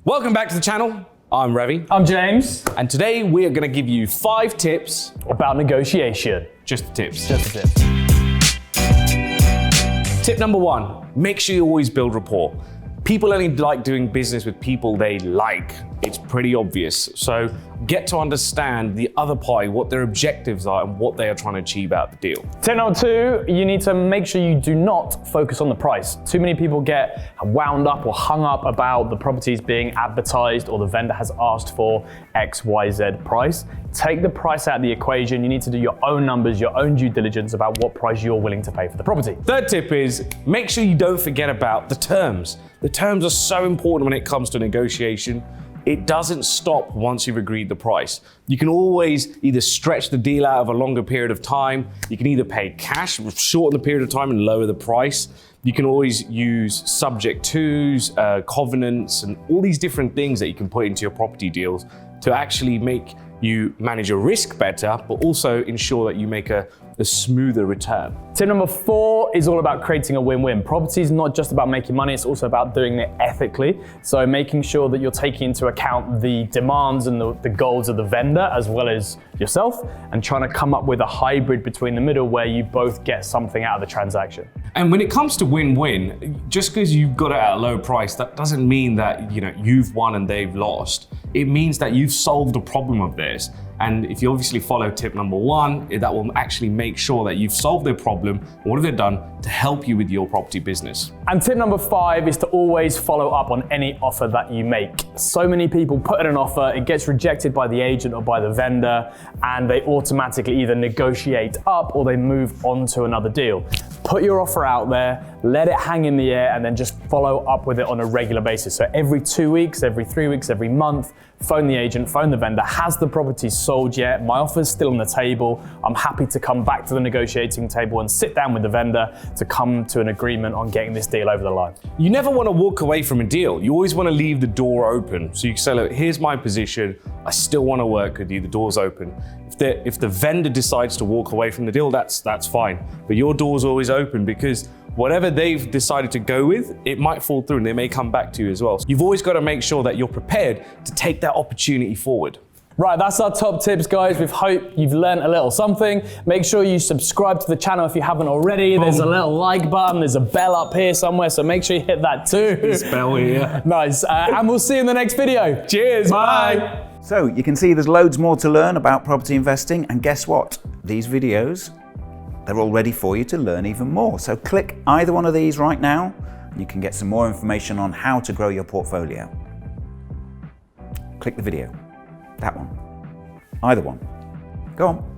Welcome back to the channel. I'm Ravi. I'm James. And today we are going to give you 5 tips about negotiation. Just the tips. Just the tips. Tip number 1, make sure you always build rapport. People only like doing business with people they like. It's pretty obvious. So get to understand the other party, what their objectives are and what they are trying to achieve out of the deal. Tip number 2, you need to make sure you do not focus on the price. Too many people get wound up or hung up about the properties being advertised or the vendor has asked for X, Y, Z price. Take the price out of the equation. You need to do your own numbers, your own due diligence about what price you're willing to pay for the property. Third tip is make sure you don't forget about the terms. The terms are so important when it comes to negotiation. It doesn't stop once you've agreed the price. You can always either stretch the deal out of a longer period of time. You can either pay cash, shorten the period of time and lower the price. You can always use subject tos, covenants, and all these different things that you can put into your property deals to actually make you manage your risk better, but also ensure that you make a smoother return. Tip number 4 is all about creating a win-win. Property is not just about making money, it's also about doing it ethically. So making sure that you're taking into account the demands and the goals of the vendor as well as yourself, and trying to come up with a hybrid between the middle where you both get something out of the transaction. And when it comes to win-win, just because you've got it at a low price, that doesn't mean that you've won and they've lost. It means that you've solved a problem of theirs. And if you obviously follow tip number 1, that will actually make sure that you've solved their problem. What have they done to help you with your property business? And tip number 5 is to always follow up on any offer that you make. So many people put in an offer, it gets rejected by the agent or by the vendor, and they automatically either negotiate up or they move on to another deal. Put your offer out there, let it hang in the air, and then just follow up with it on a regular basis. So every 2 weeks, every 3 weeks, every month, phone the agent, phone the vendor. Has the property sold yet? My offer's still on the table. I'm happy to come back to the negotiating table and sit down with the vendor to come to an agreement on getting this deal over the line. You never want to walk away from a deal. You always want to leave the door open. So you can say, look, here's my position. I still want to work with you. The door's open. If the vendor decides to walk away from the deal, that's fine. But your door's always open, because whatever they've decided to go with, it might fall through and they may come back to you as well. So you've always got to make sure that you're prepared to take that opportunity forward. Right, that's our top tips, guys. We hope you've learned a little something. Make sure you subscribe to the channel if you haven't already. There's a little like button, there's a bell up here somewhere, so make sure you hit that too. This bell here. Nice, and we'll see you in the next video. Cheers, bye. So you can see there's loads more to learn about property investing, and guess what? These videos, they're all ready for you to learn even more. So click either one of these right now, and you can get some more information on how to grow your portfolio. Click the video, that one, either one. Go on.